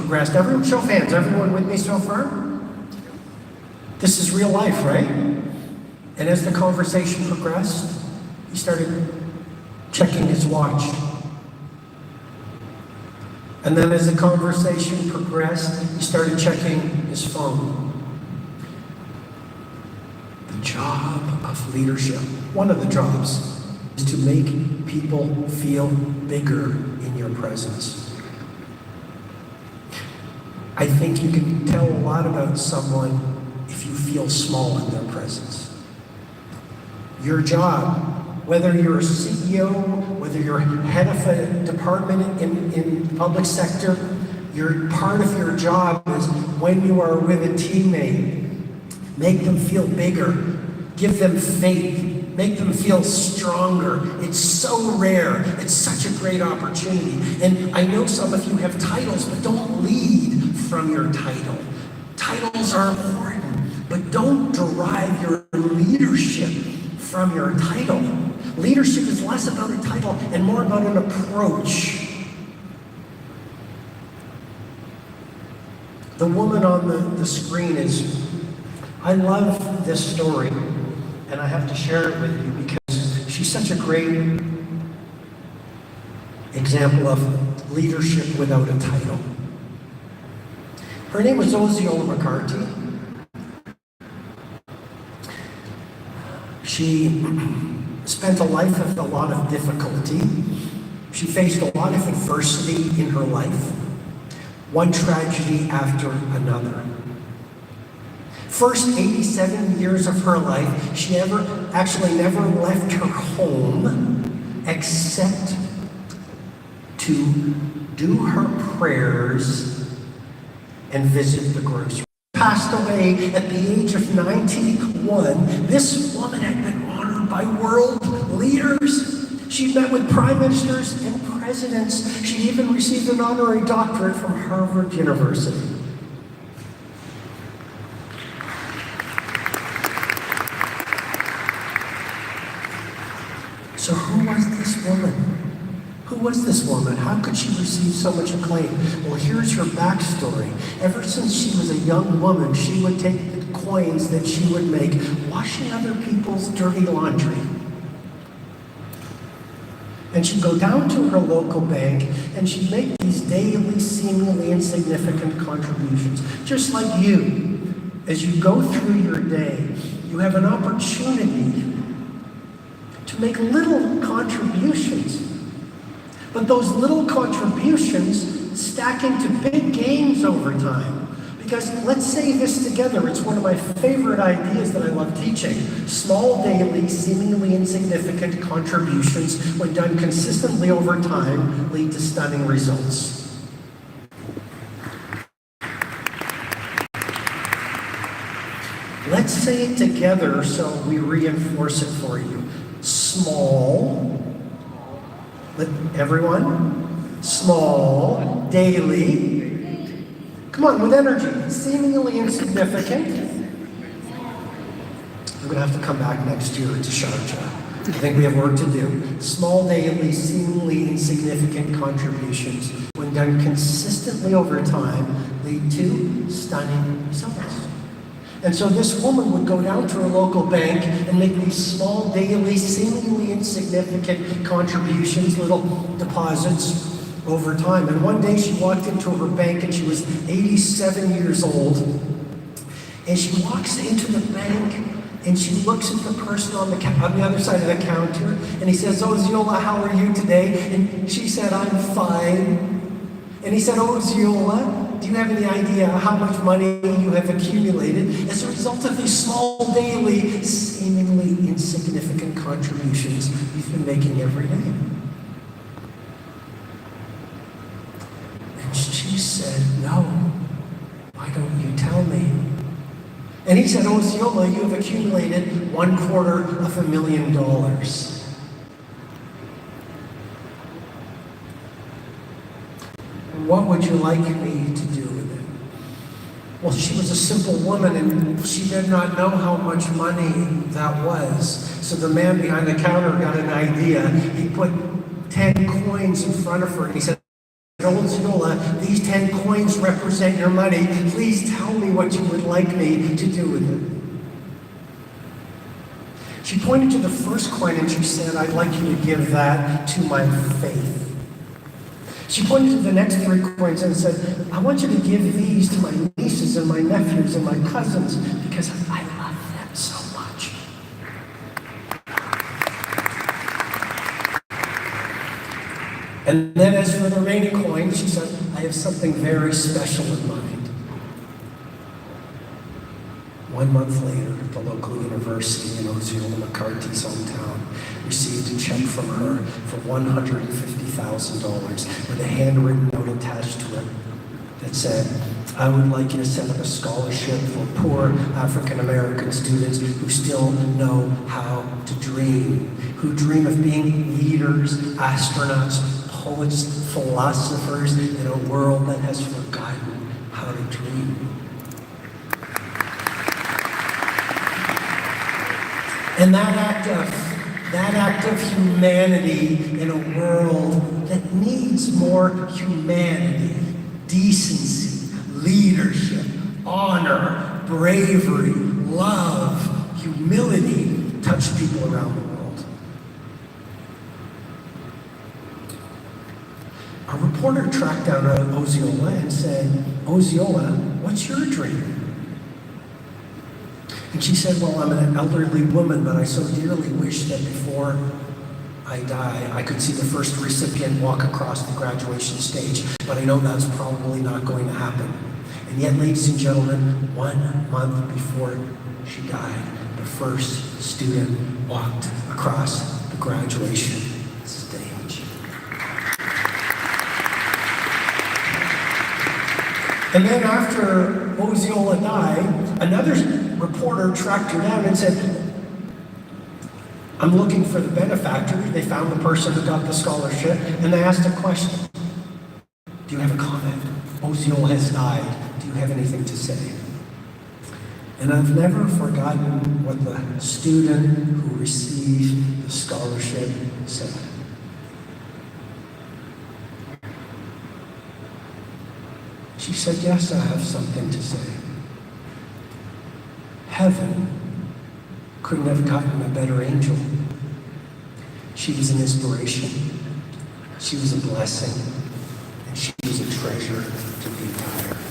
progressed, everyone, show of hands, everyone with me so far? This is real life, right? And as the conversation progressed, he started checking his watch. And then as the conversation progressed, he started checking his phone. The job of leadership, one of the jobs, is to make people feel bigger in your presence. I think you can tell a lot about someone if you feel small in their presence. Your job, whether you're a CEO, whether you're head of a department in the public sector, part of your job is when you are with a teammate, make them feel bigger, give them faith, make them feel stronger. It's so rare. It's such a great opportunity. And I know some of you have titles, but don't lead from your title. Titles are important, but don't derive your leadership from your title. Leadership is less about a title and more about an approach. The woman on the screen I love this story, and I have to share it with you because she's such a great example of leadership without a title. Her name was Osceola McCarthy. She spent a life of a lot of difficulty. She faced a lot of adversity in her life, one tragedy after another. First 87 years of her life, she never left her home except to do her prayers and visit the grocery. Passed away at the age of 91. This woman had been honored by world leaders. She met with prime ministers and presidents. She even received an honorary doctorate from Harvard University. So who was this woman? Who was this woman? How could she receive so much acclaim? Well, here's her backstory. Ever since she was a young woman, she would take the coins that she would make washing other people's dirty laundry. And she'd go down to her local bank and she'd make these daily, seemingly insignificant contributions. Just like you, as you go through your day, you have an opportunity to make little contributions. But those little contributions stack into big gains over time. Because let's say this together. It's one of my favorite ideas that I love teaching. Small, daily, seemingly insignificant contributions, when done consistently over time, lead to stunning results. Let's say it together so we reinforce it for you. Small, everyone, small, daily, come on, with energy, seemingly insignificant. I'm gonna have to come back next year to Sharjah. I think we have work to do. Small, daily, seemingly insignificant contributions, when done consistently over time, lead to stunning results. And so this woman would go down to her local bank and make these small, daily, seemingly insignificant contributions, little deposits over time. And one day she walked into her bank and she was 87 years old. And she walks into the bank and she looks at the person on the other side of the counter and he says, "Osceola, how are you today?" And she said, "I'm fine." And he said, "Osceola, do you have any idea how much money you have accumulated as a result of these small, daily, seemingly insignificant contributions you've been making every day?" And she said, "No, why don't you tell me?" And he said, "Osceola, you have accumulated $250,000. What would you like me to do with it?" Well, she was a simple woman and she did not know how much money that was. So the man behind the counter got an idea. He put 10 coins in front of her and he said, "Osceola, these 10 coins represent your money. Please tell me what you would like me to do with it. She pointed to the first coin and she said, I'd like you to give that to my faith. She pointed to the next 3 coins and said, I want you to give these to my nieces and my nephews and my cousins because I love them so much. And then as for the remaining coins, she said, I have something very special in mind. 1 month later, the local university in Osceola McCarthy's hometown received a check from her for $150,000 with a handwritten note attached to it that said, I would like you to set up a scholarship for poor African American students who still know how to dream, who dream of being leaders, astronauts, poets, philosophers in a world that has forgotten how to dream. And that act of humanity in a world that needs more humanity, decency, leadership, honor, bravery, love, humility, touched people around the world. A reporter tracked down Osceola and said, Osceola, what's your dream? And she said, well, I'm an elderly woman, but I so dearly wish that before I die, I could see the first recipient walk across the graduation stage. But I know that's probably not going to happen. And yet, ladies and gentlemen, 1 month before she died, the first student walked across the graduation stage. And then after Osceola died, another reporter tracked her down and said, I'm looking for the benefactor. They found the person who got the scholarship, and they asked a question. Do you have a comment? Osceola has died. Do you have anything to say? And I've never forgotten what the student who received the scholarship said. She said, yes, I have something to say. Heaven couldn't have gotten a better angel. She was an inspiration. She was a blessing. And she was a treasure to the entire earth.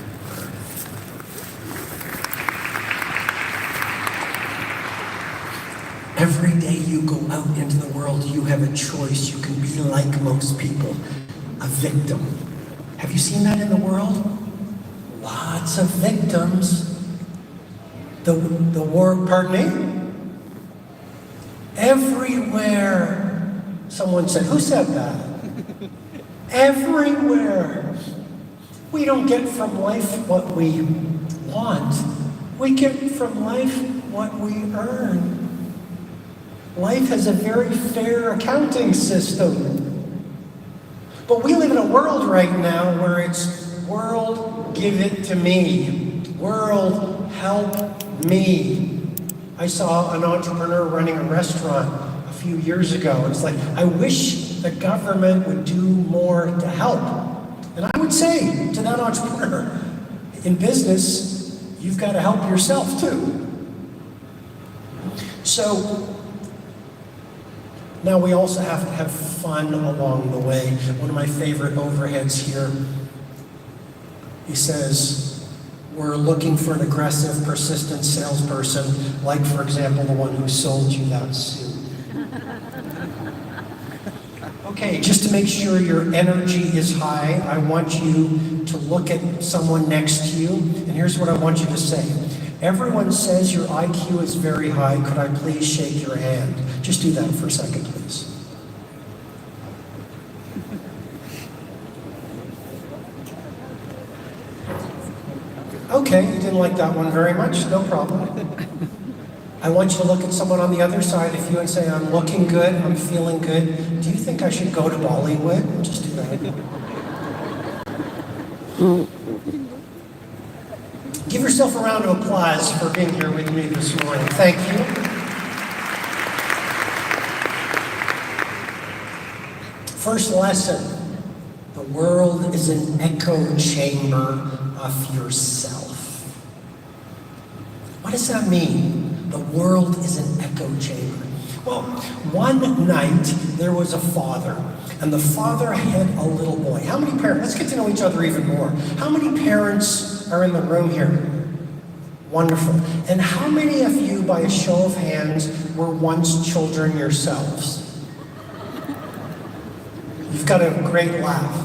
Every day you go out into the world, you have a choice. You can be like most people, a victim. Have you seen that in the world? Lots of victims. The war, pardon me? Everywhere. Someone said, who said that? Everywhere. We don't get from life what we want. We get from life what we earn. Life has a very fair accounting system. But we live in a world right now where it's world, give it to me. World, help me. I saw an entrepreneur running a restaurant a few years ago. It's like, I wish the government would do more to help. And I would say to that entrepreneur, in business, you've got to help yourself too. So, now we also have to have fun along the way. One of my favorite overheads here, he says, we're looking for an aggressive, persistent salesperson, like, for example, the one who sold you that suit. Okay, just to make sure your energy is high, I want you to look at someone next to you, and here's what I want you to say. Everyone says your IQ is very high. Could I please shake your hand? Just do that for a second, please. Okay, you didn't like that one very much, no problem. I want you to look at someone on the other side of you and say, I'm looking good, I'm feeling good. Do you think I should go to Bollywood? Just do that. Give yourself a round of applause for being here with me this morning. Thank you. First lesson, the world is an echo chamber of yourself. What does that mean? The world is an echo chamber. Well, one night there was a father, and the father had a little boy. How many parents? Let's get to know each other even more. How many parents are in the room here? Wonderful. And how many of you, by a show of hands, were once children yourselves? You've got a great laugh.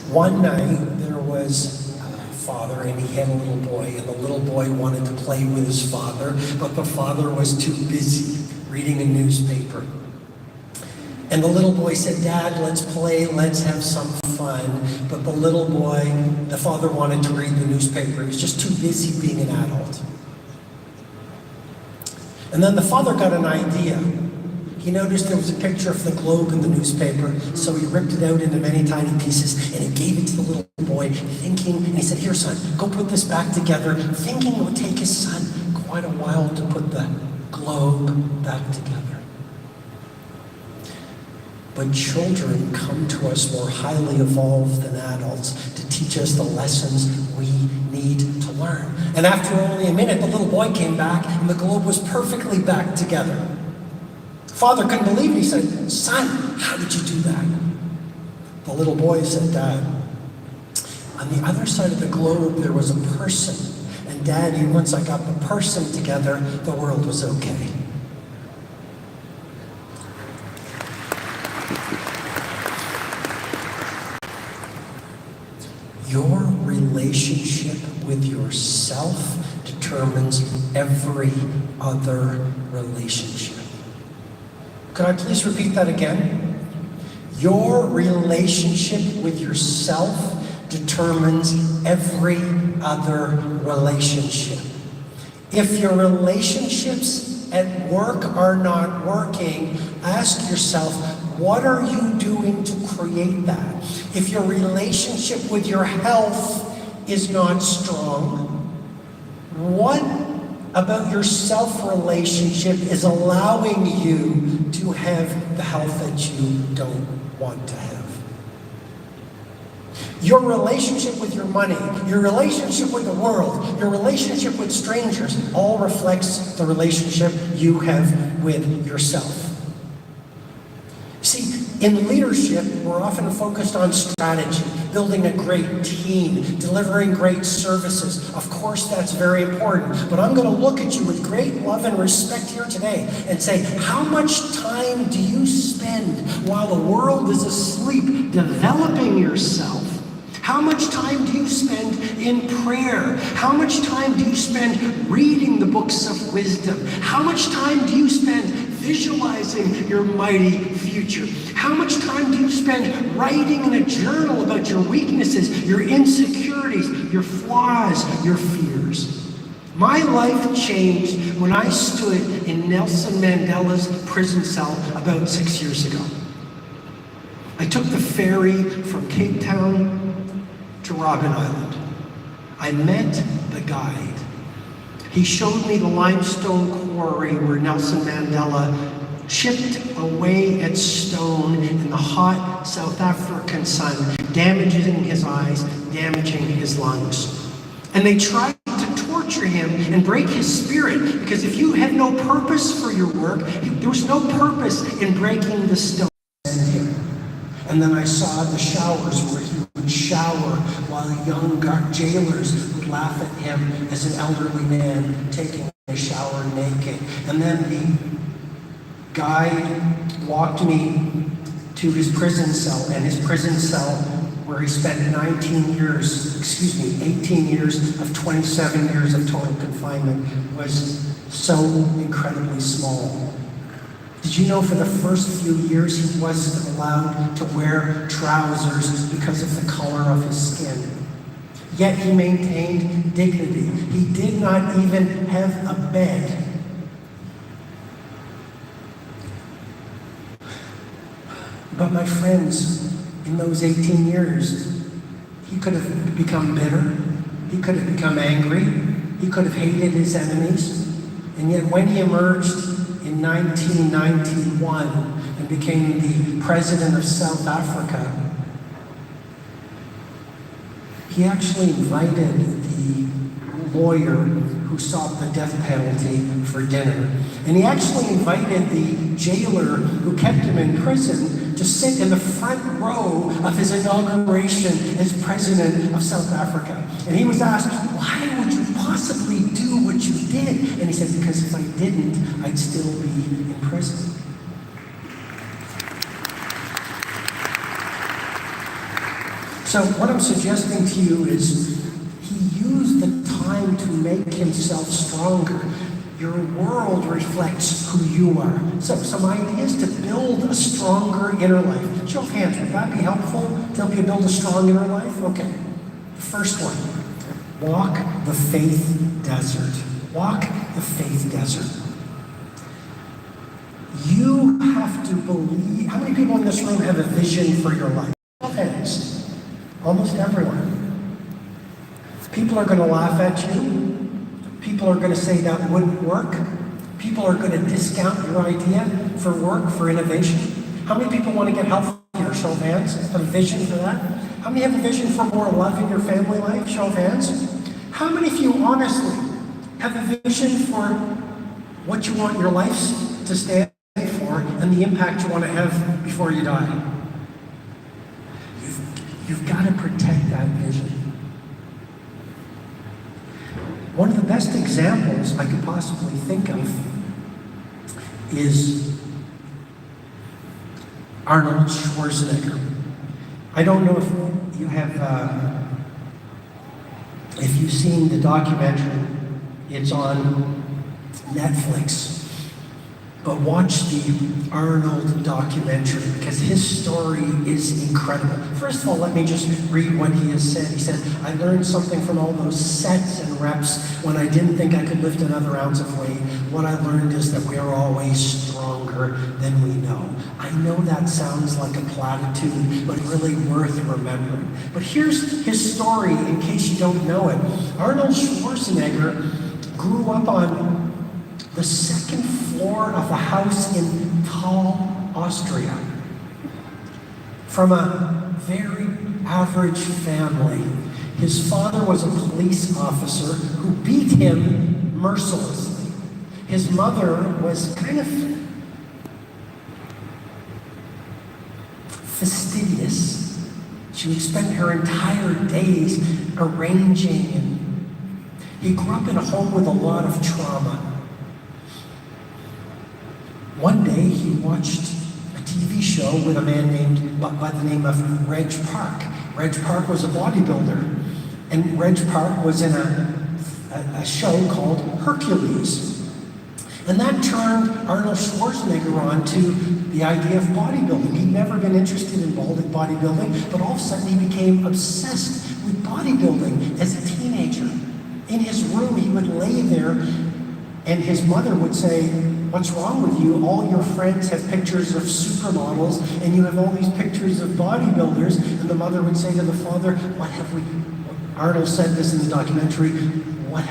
One night there was a father, and he had a little boy, and the little boy wanted to play with his father, but the father was too busy reading a newspaper. And the little boy said, "Dad, let's play, let's have some fun." But the little boy, the father wanted to read the newspaper. He was just too busy being an adult. And then the father got an idea. He noticed there was a picture of the globe in the newspaper, so he ripped it out into many tiny pieces, and he gave it to the little boy, thinking, and he said, "Here, son, go put this back together," thinking it would take his son quite a while to put the globe back together. But children come to us more highly evolved than adults to teach us the lessons we need to learn. And after only a minute, the little boy came back, and the globe was perfectly back together. Father couldn't believe it. He said, "Son, how did you do that?" The little boy said, "Dad, on the other side of the globe there was a person. And Daddy, once I got the person together, the world was okay." Your relationship with yourself determines every other relationship. Could I please repeat that again? Your relationship with yourself determines every other relationship. If your relationships at work are not working, ask yourself, what are you doing to create that? If your relationship with your health is not strong, what about your self-relationship is allowing you to have the health that you don't want to have? Your relationship with your money, your relationship with the world, your relationship with strangers, all reflects the relationship you have with yourself. See, in leadership, we're often focused on strategy, building a great team, delivering great services. Of course, that's very important. But I'm going to look at you with great love and respect here today and say, how much time do you spend while the world is asleep developing yourself? How much time do you spend in prayer? How much time do you spend reading the books of wisdom? How much time do you spend visualizing your mighty future? How much time do you spend writing in a journal about your weaknesses, your insecurities, your flaws, your fears? My life changed when I stood in Nelson Mandela's prison cell about 6 years ago. I took the ferry from Cape Town to Robben Island. I met the guide. He showed me the limestone quarry where Nelson Mandela chipped away at stone in the hot South African sun, damaging his eyes, damaging his lungs. And they tried to torture him and break his spirit, because if you had no purpose for your work, there was no purpose in breaking the stone. And then I saw the showers where he would shower while young jailers would laugh at him as an elderly man taking a shower naked. And then the guide walked me to his prison cell, and his prison cell where he spent 18 years of 27 years of total confinement was so incredibly small. Did you know for the first few years he wasn't allowed to wear trousers because of the color of his skin? Yet he maintained dignity. He did not even have a bed. But my friends, in those 18 years, he could have become bitter. He could have become angry. He could have hated his enemies. And yet when he emerged in 1991 and and became the president of South Africa, he actually invited the lawyer who sought the death penalty for dinner. And he actually invited the jailer who kept him in prison to sit in the front row of his inauguration as president of South Africa. And he was asked, why would you possibly do what you did? And he said, because if I didn't, I'd still be in prison. So what I'm suggesting to you is he used the time to make himself stronger. Your world reflects who you are. So some ideas to build a stronger inner life. Show of hands, would that be helpful to help you build a strong inner life? Okay. First one, walk the faith desert. Walk the faith desert. You have to believe. How many people in this room have a vision for your life? Show of hands. Almost everyone. People are going to laugh at you. People are going to say that wouldn't work. People are going to discount your idea for work, for innovation. How many people want to get healthier? Show of hands. Have a vision for that? How many have a vision for more love in your family life? Show of hands. How many of you honestly have a vision for what you want your life to stand for and the impact you want to have before you die? You've got to protect that vision. One of the best examples I could possibly think of is Arnold Schwarzenegger. I don't know if you have, if you've seen the documentary. It's on Netflix. But watch the Arnold documentary because his story is incredible. First of all, let me just read what he has said. He said, I learned something from all those sets and reps when I didn't think I could lift another ounce of weight. What I learned is that we are always stronger than we know. I know that sounds like a platitude, but really worth remembering. But here's his story in case you don't know it. Arnold Schwarzenegger grew up on the second floor of a house in Thal, Austria, from a very average family. His father was a police officer who beat him mercilessly. His mother was kind of fastidious. She would spend her entire days arranging, and he grew up in a home with a lot of trauma. One day he watched a TV show with a man named by the name of Reg Park. Reg Park was a bodybuilder, and Reg Park was in a show called Hercules. And that turned Arnold Schwarzenegger on to the idea of bodybuilding. He'd never been interested in bodybuilding, but all of a sudden he became obsessed with bodybuilding as a teenager. In his room, he would lay there, and his mother would say, what's wrong with you? All your friends have pictures of supermodels, and you have all these pictures of bodybuilders. And the mother would say to the father, Arnold said this in the documentary, where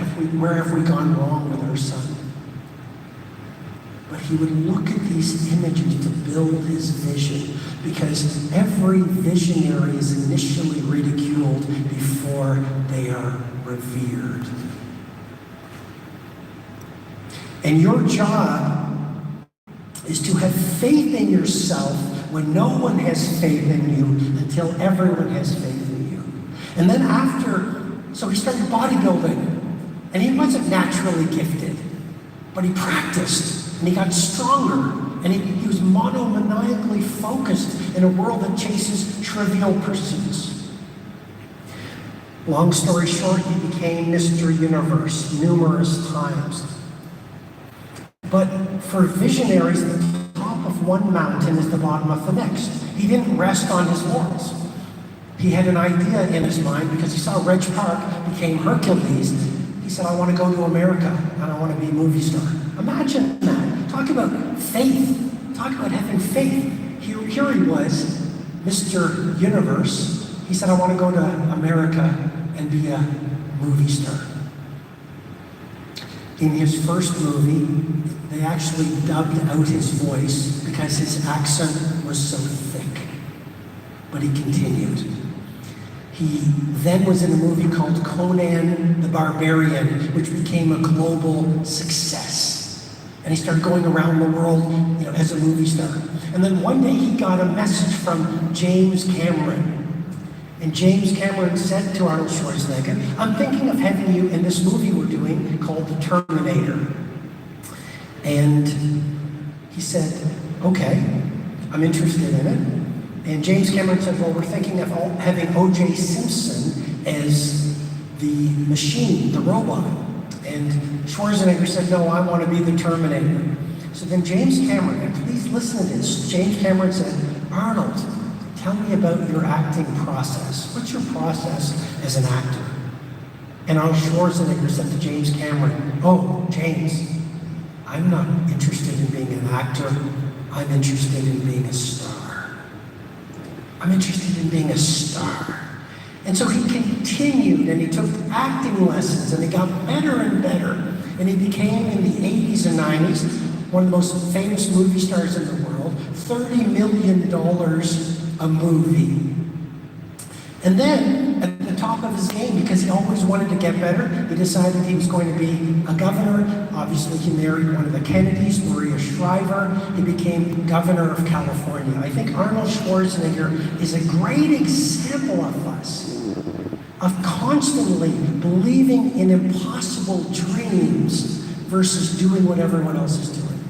have we gone wrong with our son? But he would look at these images to build his vision, because every visionary is initially ridiculed before they are revered. And your job is to have faith in yourself when no one has faith in you until everyone has faith in you. And then so he started bodybuilding, and he wasn't naturally gifted, but he practiced, and he got stronger, and he was monomaniacally focused in a world that chases trivial pursuits. Long story short, he became Mr. Universe numerous times. But for visionaries, the top of one mountain is the bottom of the next. He didn't rest on his laurels. He had an idea in his mind because he saw Reg Park became Hercules. He said, I want to go to America and I want to be a movie star. Imagine that. Talk about faith. Talk about having faith. Here he was, Mr. Universe. He said, I want to go to America and be a movie star. In his first movie, they actually dubbed out his voice because his accent was so thick. But he continued. He then was in a movie called Conan the Barbarian, which became a global success. And he started going around the world, as a movie star. And then one day he got a message from James Cameron. And James Cameron said to Arnold Schwarzenegger, I'm thinking of having you in this movie we're doing called The Terminator. And he said, okay, I'm interested in it. And James Cameron said, well, we're thinking of having O.J. Simpson as the machine, the robot. And Schwarzenegger said, no, I want to be the Terminator. So then James Cameron, and please listen to this, James Cameron said, Arnold, tell me about your acting process. What's your process as an actor? And Arnold Schwarzenegger said to James Cameron, oh, James, I'm not interested in being an actor. I'm interested in being a star. I'm interested in being a star. And so he continued, and he took acting lessons, and he got better and better. And he became, in the 80s and 90s, one of the most famous movie stars in the world, $30 million a movie. And then, at the top of his game, because he always wanted to get better, he decided he was going to be a governor. Obviously, he married one of the Kennedys, Maria Shriver. He became governor of California. I think Arnold Schwarzenegger is a great example of us, of constantly believing in impossible dreams versus doing what everyone else is doing.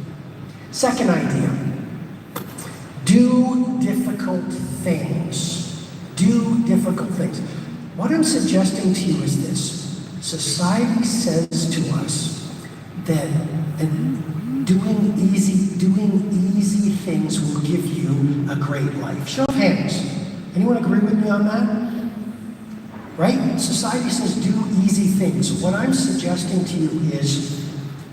Second idea, do difficult things. Do difficult things. What I'm suggesting to you is this. Society says to us that doing easy things will give you a great life. Show of hands. Anyone agree with me on that? Right? Society says do easy things. What I'm suggesting to you is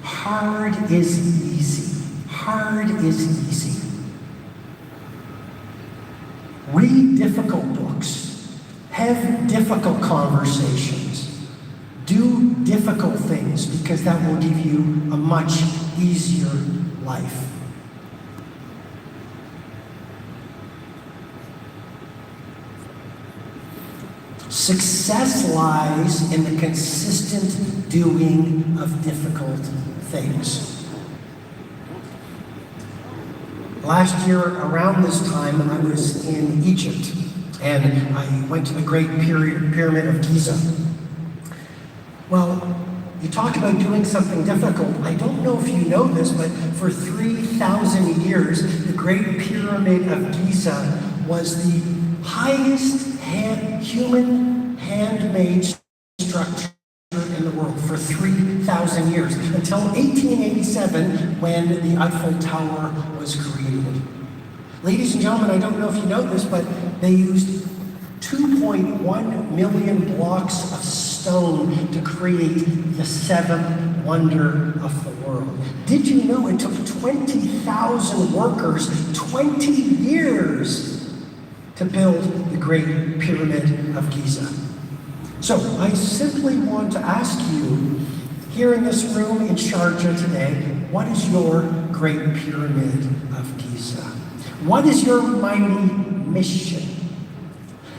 hard is easy. Hard is easy. Read difficult books. Have difficult conversations. Do difficult things because that will give you a much easier life. Success lies in the consistent doing of difficult things. Last year, around this time, I was in Egypt, and I went to the Great Pyramid of Giza. Well, you talk about doing something difficult. I don't know if you know this, but for 3,000 years, the Great Pyramid of Giza was the highest human handmade structure in the world for 3,000 years, until 1887 when the Eiffel Tower was created. Ladies and gentlemen, I don't know if you know this, but they used 2.1 million blocks of stone to create the seventh wonder of the world. Did you know it took 20,000 workers 20 years to build the Great Pyramid of Giza? So I simply want to ask you, here in this room in Sharjah today, what is your Great Pyramid of Giza? What is your mighty mission?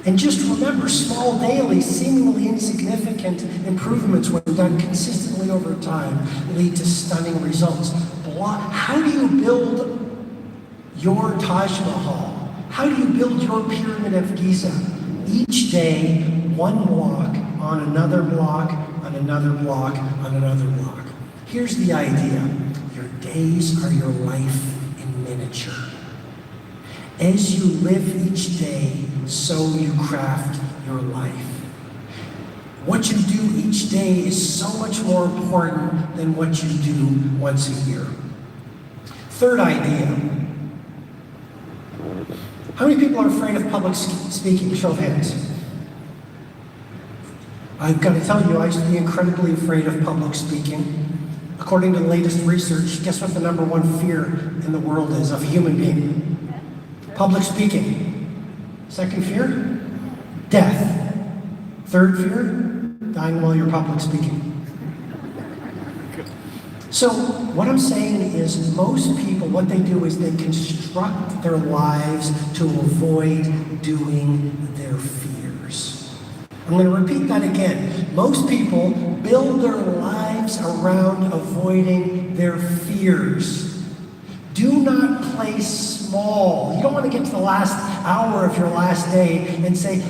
And just remember, small daily, seemingly insignificant improvements when done consistently over time lead to stunning results. How do you build your Taj Mahal? How do you build your Pyramid of Giza? Each day, one block on another block, on another block, on another block. Here's the idea. Your days are your life in miniature. As you live each day, so you craft your life. What you do each day is so much more important than what you do once a year. Third idea. How many people are afraid of public speaking? Show of hands. I've got to tell you, I used to be incredibly afraid of public speaking. According to the latest research, guess what the number one fear in the world is of a human being? Public speaking. Second fear? Death. Third fear? Dying while you're public speaking. So what I'm saying is most people, what they do is they construct their lives to avoid doing their fears. I'm going to repeat that again. Most people build their lives around avoiding their fears. Do not play small. You don't want to get to the last hour of your last day and say,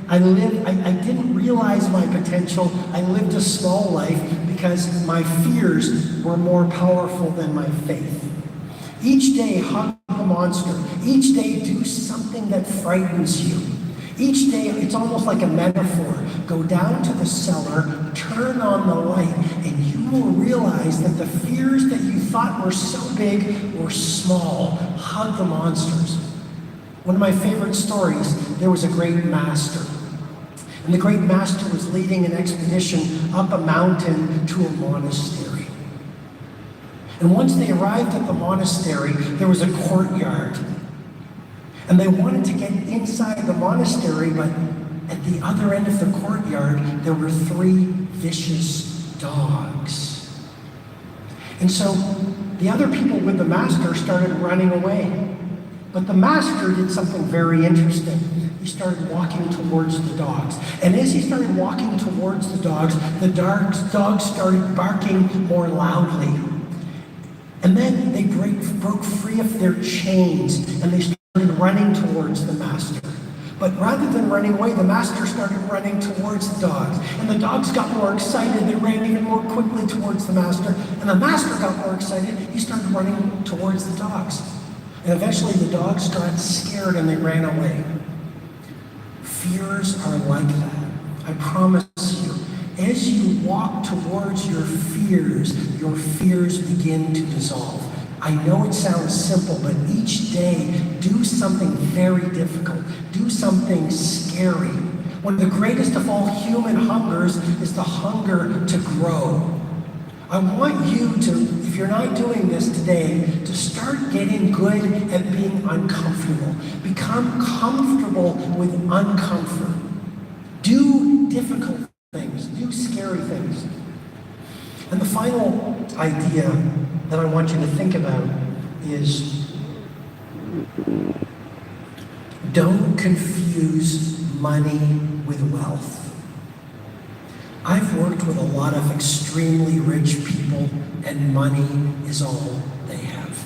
I didn't realize my potential. I lived a small life because my fears were more powerful than my faith. Each day, hug the monster. Each day, do something that frightens you. Each day, it's almost like a metaphor. Go down to the cellar, turn on the light, and you will realize that the fears that you thought were so big were small. Hug the monsters. One of my favorite stories, there was a great master. And the great master was leading an expedition up a mountain to a monastery. And once they arrived at the monastery, there was a courtyard. And they wanted to get inside the monastery, but at the other end of the courtyard, there were 3 vicious dogs. And so the other people with the master started running away. But the master did something very interesting. He started walking towards the dogs. And as he started walking towards the dogs started barking more loudly. And then they broke free of their chains and they started running towards the master. But rather than running away, the master started running towards the dogs. And the dogs got more excited. They ran even more quickly towards the master. And the master got more excited. He started running towards the dogs. And eventually the dogs got scared and they ran away. Fears are like that. I promise you, as you walk towards your fears begin to dissolve. I know it sounds simple, but each day, do something very difficult. Do something scary. One of the greatest of all human hungers is the hunger to grow. I want you to, if you're not doing this today, to start getting good at being uncomfortable. Become comfortable with uncomfort. Do difficult things. Do scary things. And the final idea that I want you to think about is don't confuse money with wealth. I've worked with a lot of extremely rich people, and money is all they have.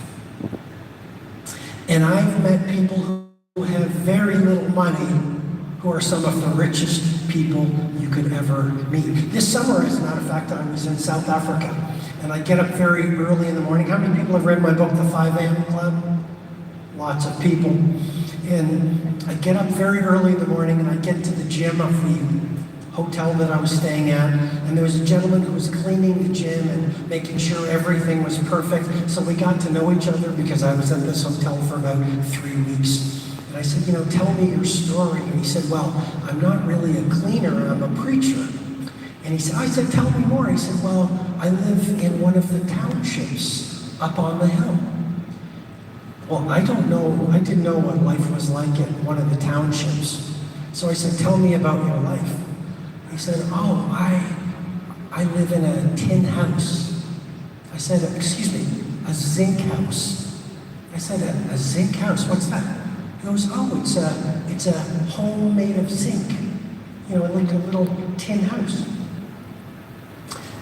And I've met people who have very little money, who are some of the richest people you could ever meet. This summer, as a matter of fact, I was in South Africa, and I get up very early in the morning. How many people have read my book, The 5 a.m. Club? Lots of people. And I get up very early in the morning, and I get to the gym of the hotel that I was staying at, and there was a gentleman who was cleaning the gym and making sure everything was perfect. So we got to know each other because I was in this hotel for about 3 weeks. And I said, tell me your story. And he said, well, I'm not really a cleaner, I'm a preacher. And I said, tell me more. He said, well, I live in one of the townships up on the hill. Well, I didn't know what life was like in one of the townships. So I said, tell me about your life. He said, oh, I live in a tin house. I said, excuse me, a zinc house. I said, a zinc house, what's that? He goes, oh, it's a home made of zinc. Like a little tin house.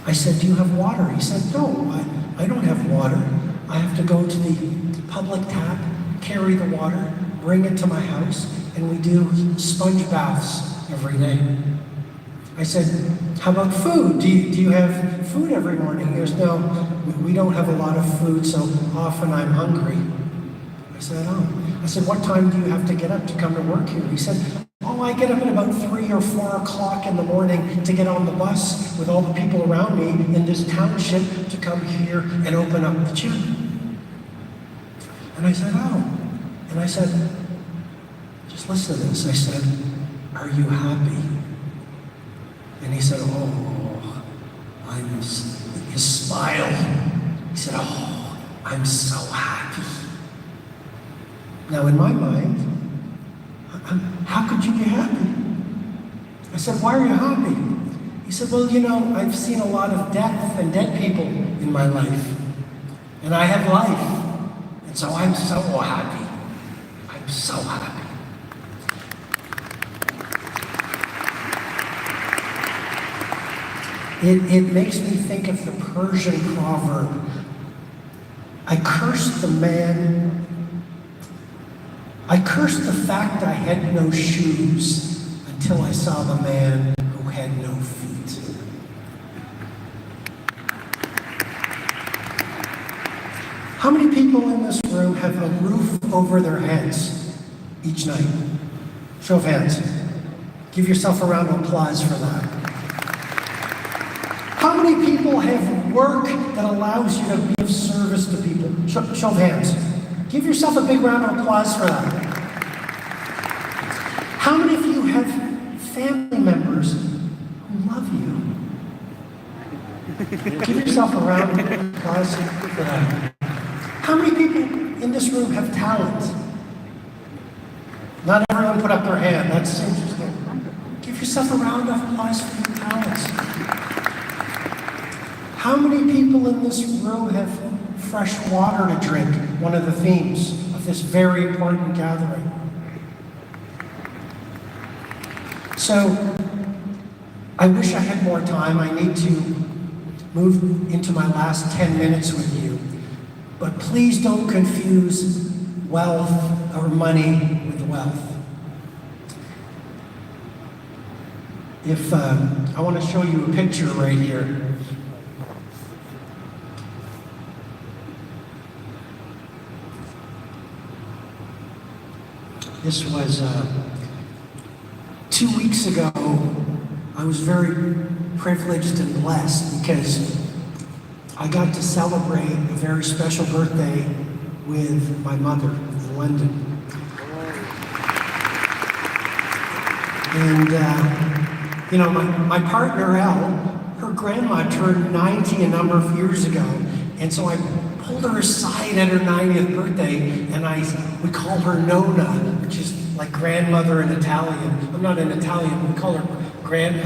I said, do you have water? He said, no, I don't have water. I have to go to the public tap, carry the water, bring it to my house, and we do sponge baths every day. I said, how about food? Do you have food every morning? He goes, no, we don't have a lot of food, so often I'm hungry. I said, oh. I said, what time do you have to get up to come to work here? He said, oh, I get up at about 3 or 4 o'clock in the morning to get on the bus with all the people around me in this township to come here and open up the gym. And I said, oh. And I said, just listen to this. I said, are you happy? And he said, oh, his smile. He said, oh, I'm so happy. Now in my mind, how could you be happy? I said, why are you happy? He said, well, you know, I've seen a lot of death and dead people in my life. And I have life. And so I'm so happy. I'm so happy. It makes me think of the Persian proverb, I cursed the fact I had no shoes until I saw the man who had no feet. How many people in this room have a roof over their heads each night? Show of hands. Give yourself a round of applause for that. How many people have work that allows you to be of service to people? Show of hands. Give yourself a big round of applause for that. How many of you have family members who love you? Give yourself a round of applause for that. How many people in this room have talent? Not everyone put up their hand. That's interesting. Give yourself a round of applause for your talents. How many people in this room have fresh water to drink? One of the themes of this very important gathering. So, I wish I had more time. I need to move into my last 10 minutes with you. But please don't confuse wealth or money with wealth. I want to show you a picture right here. This was 2 weeks ago. I was very privileged and blessed because I got to celebrate a very special birthday with my mother in London. And, you know, my partner, Elle, her grandma turned 90 a number of years ago. And so I pulled her aside at her 90th birthday, and we call her Nonna, which is like grandmother in Italian. I'm not an Italian, we call her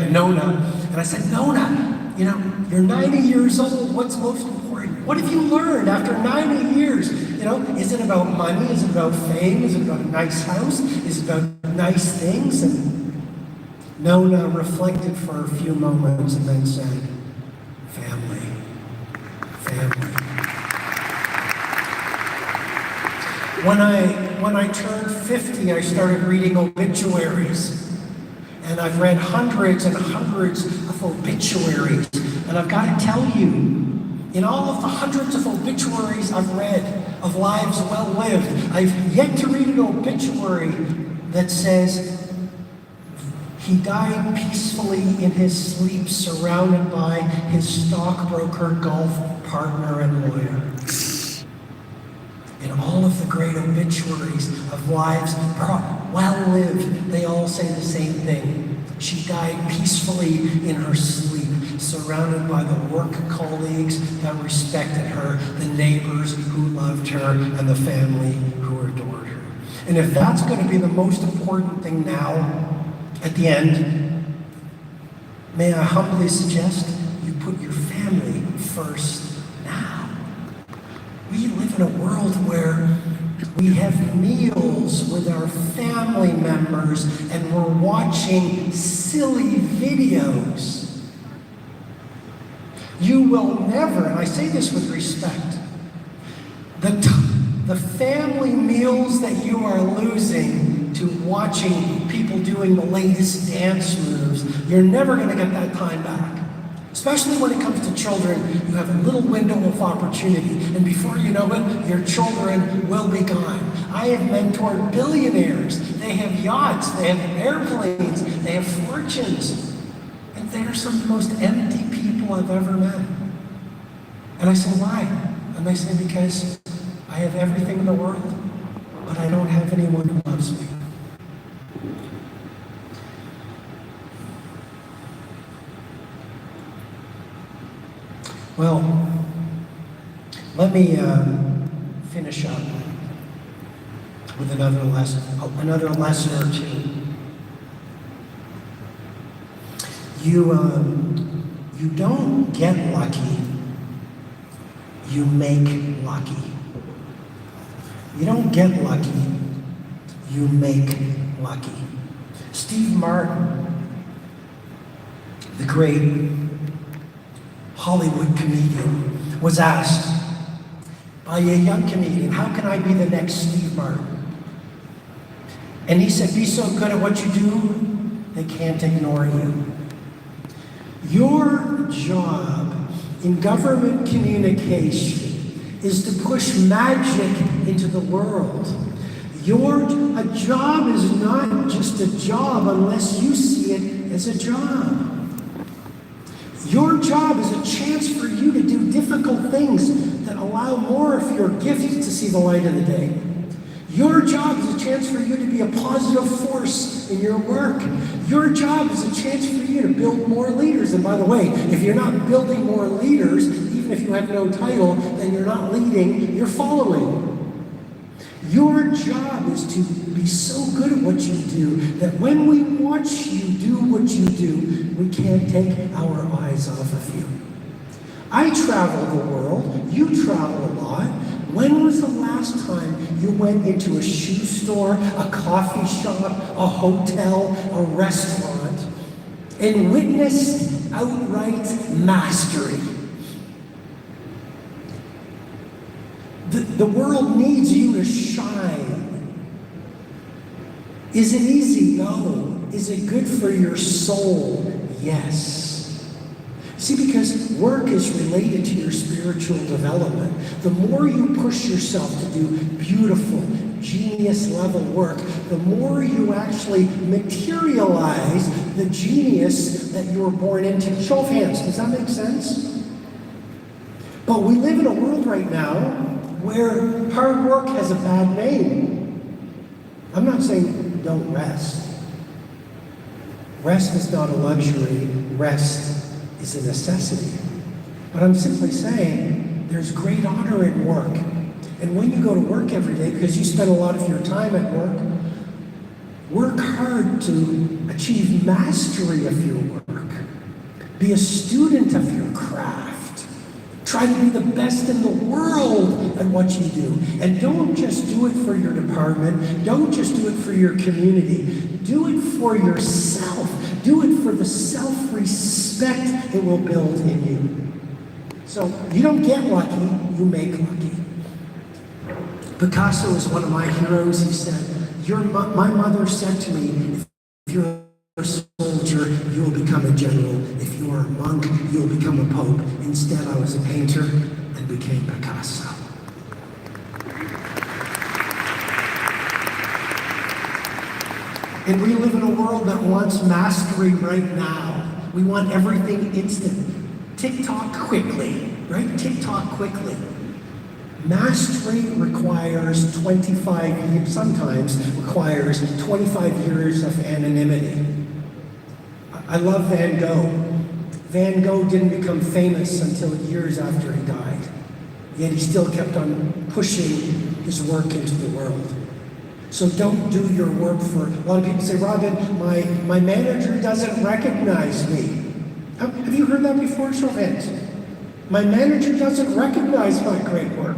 Nonna. And I said, Nonna, you know, you're 90 years old, what's most important? What have you learned after 90 years? You know, is it about money? Is it about fame? Is it about a nice house? Is it about nice things? And Nonna reflected for a few moments and then said, family, family. When I turned 50, I started reading obituaries. And I've read hundreds and hundreds of obituaries. And I've got to tell you, in all of the hundreds of obituaries I've read of lives well lived, I've yet to read an obituary that says he died peacefully in his sleep, surrounded by his stockbroker, golf partner, and lawyer. In all of the great obituaries of lives well lived, they all say the same thing. She died peacefully in her sleep, surrounded by the work colleagues that respected her, the neighbors who loved her, and the family who adored her. And if that's going to be the most important thing now, at the end, may I humbly suggest you put your family first now. We live in a world where we have meals with our family members and we're watching silly videos. You will never, and I say this with respect, the family meals that you are losing to watching people doing the latest dance moves, you're never going to get that time back. Especially when it comes to children, you have a little window of opportunity, and before you know it, your children will be gone. I have mentored billionaires. They have yachts, they have airplanes, they have fortunes. And they are some of the most empty people I've ever met. And I say, why? And they say, because I have everything in the world, but I don't have anyone who loves me. Well, let me finish up with another lesson or two. You don't get lucky, you make lucky. You don't get lucky, you make lucky. Steve Martin, the great Hollywood comedian, was asked by a young comedian, how can I be the next Steve Martin? And he said, be so good at what you do, they can't ignore you. Your job in government communication is to push magic into the world. A job is not just a job unless you see it as a job. Your job is a chance for you to do difficult things that allow more of your gifts to see the light of the day. Your job is a chance for you to be a positive force in your work. Your job is a chance for you to build more leaders. And by the way, if you're not building more leaders, even if you have no title, then you're not leading, you're following. Your job is to be so good at what you do that when we watch you do what you do, we can't take our eyes off of you. I travel the world, you travel a lot. When was the last time you went into a shoe store, a coffee shop, a hotel, a restaurant, and witnessed outright mastery? The world needs you to shine. Is it easy? No. Is it good for your soul? Yes. See, because work is related to your spiritual development. The more you push yourself to do beautiful, genius-level work, the more you actually materialize the genius that you were born into. Show of hands, does that make sense? But we live in a world right now where hard work has a bad name. I'm not saying don't rest. Rest is not a luxury. Rest is a necessity. But I'm simply saying there's great honor in work. And when you go to work every day, because you spend a lot of your time at work hard to achieve mastery of your work. Be a student of your craft. Try to be the best in the world at what you do. And don't just do it for your department. Don't just do it for your community. Do it for yourself. Do it for the self-respect it will build in you. So you don't get lucky, you make lucky. Picasso is one of my heroes. He said, my mother said to me, if you're a soldier, you will become a general. If you are a monk, you will become a pope. Instead, I was a painter and became Picasso. And we live in a world that wants mastery right now. We want everything instant. TikTok quickly, right? TikTok quickly. Mastery requires 25 years, sometimes requires 25 years of anonymity. I love Van Gogh. Van Gogh didn't become famous until years after he died. Yet he still kept on pushing his work into the world. So don't do your work for, a lot of people say, Robin, my manager doesn't recognize me. Have you heard that before? Show of hands. My manager doesn't recognize my great work.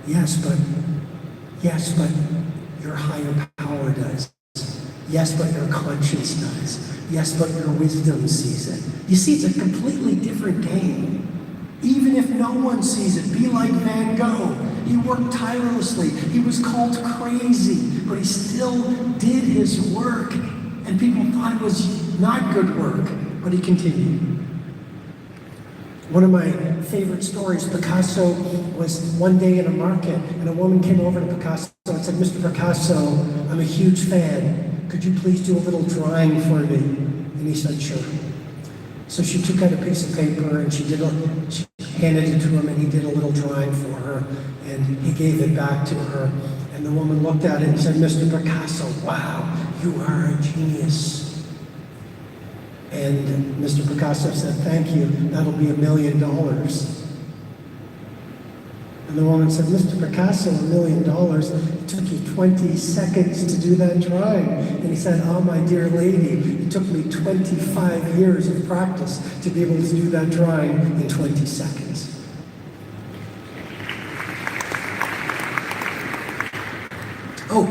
Yes, but your higher power does. Yes, but your conscience does. Yes, but your wisdom sees it. You see, it's a completely different game. Even if no one sees it, be like Van Gogh. He worked tirelessly. He was called crazy, but he still did his work. And people thought it was not good work, but he continued. One of my favorite stories, Picasso was one day in a market, and a woman came over to Picasso and said, Mr. Picasso, I'm a huge fan. Could you please do a little drawing for me? And he said, sure. So she took out a piece of paper and she handed it to him, and he did a little drawing for her, and he gave it back to her. And the woman looked at it and said, Mr. Picasso, wow, you are a genius. And Mr. Picasso said, thank you, that'll be $1 million. And the woman said, Mr. Picasso, $1 million, it took you 20 seconds to do that drawing. And he said, oh, my dear lady, it took me 25 years of practice to be able to do that drawing in 20 seconds. Oh,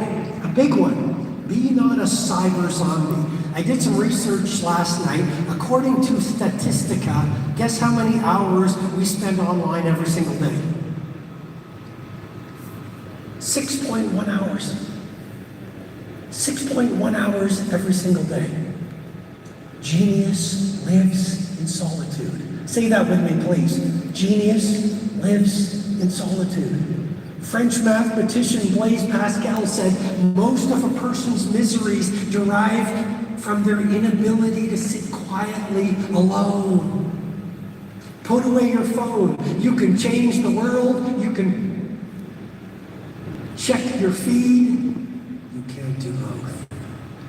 a big one. Be not a cyber zombie. I did some research last night. According to Statistica, guess how many hours we spend online every single day? 6.1 hours. 6.1 hours every single day. Genius lives in solitude. Say that with me, please. Genius lives in solitude. French mathematician Blaise Pascal said, most of a person's miseries derive from their inability to sit quietly alone. Put away your phone. You can change the world. You can check your feed. You can't do both.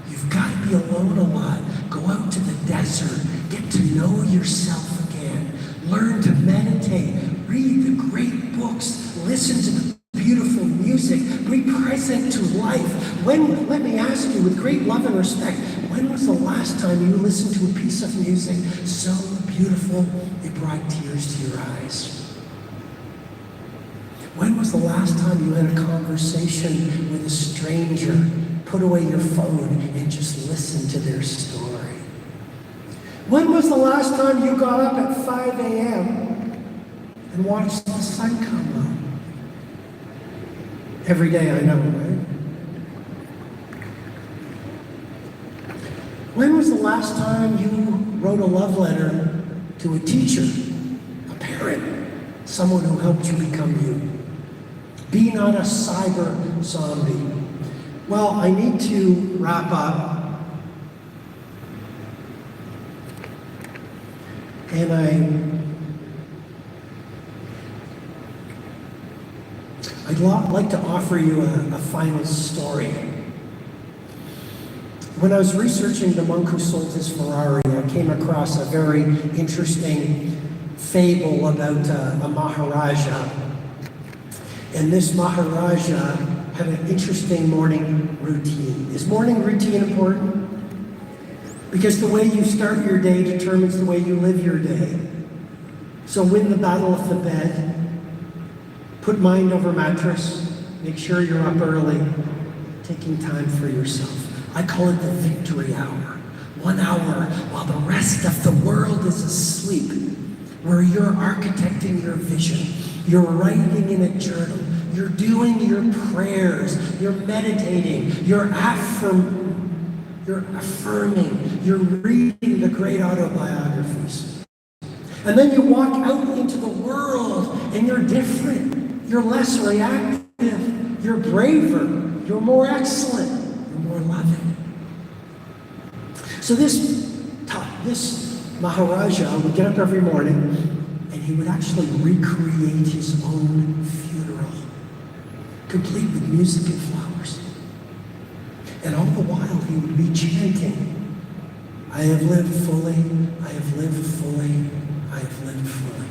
You've got to be alone a lot. Go out to the desert. Get to know yourself again. Learn to meditate. Read the great books. Listen to the beautiful music. Be present to life. Let me ask you, with great love and respect, when was the last time you listened to a piece of music so beautiful it brought tears to your eyes? When was the last time you had a conversation with a stranger? Put away your phone and just listen to their story. When was the last time you got up at 5 a.m. and watched the sun come up? Every day, I know, right? When was the last time you wrote a love letter to a teacher, a parent, someone who helped you become you? Be not a cyber zombie. Well, I need to wrap up. And I'd like to offer you a final story. When I was researching the monk who sold his Ferrari, I came across a very interesting fable about a Maharaja. And this Maharaja had an interesting morning routine. Is morning routine important? Because the way you start your day determines the way you live your day. So win the battle of the bed. Put mind over mattress. Make sure you're up early. Taking time for yourself. I call it the victory hour. 1 hour while the rest of the world is asleep, where you're architecting your vision. You're writing in a journal. You're doing your prayers. You're meditating. You're affirming. You're reading the great autobiographies. And then you walk out into the world and you're different. You're less reactive. You're braver. You're more excellent. You're more loving. So this Maharaja would get up every morning and he would actually recreate his own funeral, complete with music and flowers. And all the while he would be chanting, I have lived fully, I have lived fully, I have lived fully.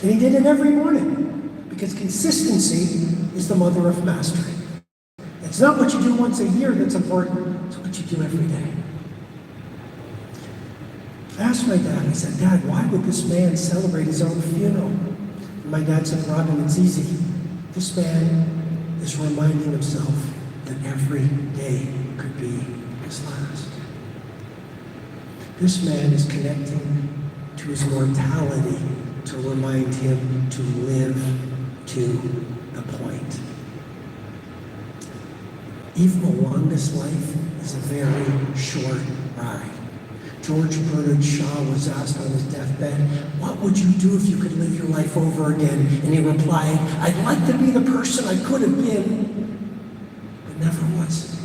And he did it every morning, because consistency is the mother of mastery. It's not what you do once a year that's important, it's what you do every day. I asked my dad, I said, Dad, why would this man celebrate his own funeral? And my dad said, Robin, it's easy. This man is reminding himself that every day could be his last. This man is connecting to his mortality to remind him to live to the point. Even the longest life is a very short ride. George Bernard Shaw was asked on his deathbed, what would you do if you could live your life over again? And he replied, I'd like to be the person I could have been, but never was.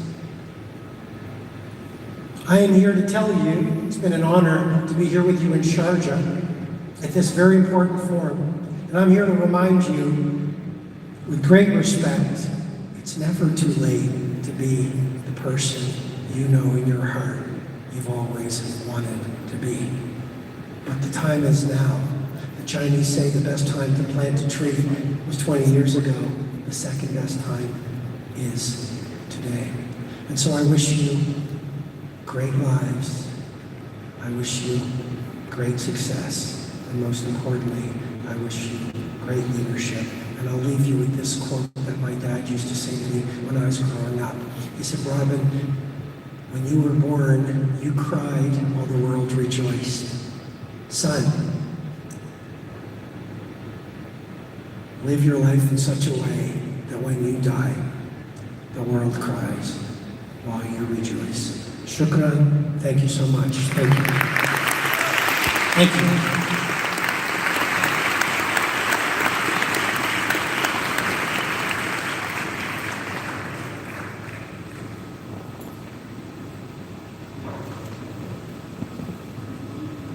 I am here to tell you, it's been an honor to be here with you in Sharjah at this very important forum. And I'm here to remind you, with great respect, it's never too late to be the person you know in your heart you've always wanted to be. But the time is now. The Chinese say the best time to plant a tree was 20 years ago. The second best time is today. And so I wish you great lives. I wish you great success. And most importantly, I wish you great leadership. And I'll leave you with this quote that my dad used to say to me when I was growing up. He said, Robin, when you were born, you cried while the world rejoiced. Son, live your life in such a way that when you die, the world cries while you rejoice. Shukran. Thank you so much. Thank you. Thank you.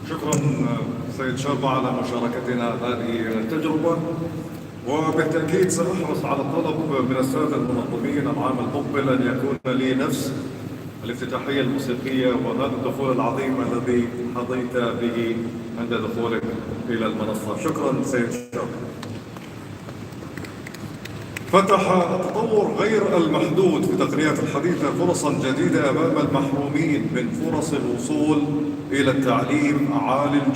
شكرا سيد شارما على مشاركتنا هذه التجربة، وبالتأكيد سأحرص على الطلب من السادة المنظمين العام المقبل أن يكون لي نفس الافتتاحية الموسيقية وهذا الدخول العظيم الذي حظيت به عند دخولك إلى المنصة. شكرا سيد شارما. فتح التطور غير المحدود في التقنيات الحديثة فرصا جديدة أمام المحرومين من فرص الوصول إلى التعليم عالي الجودة.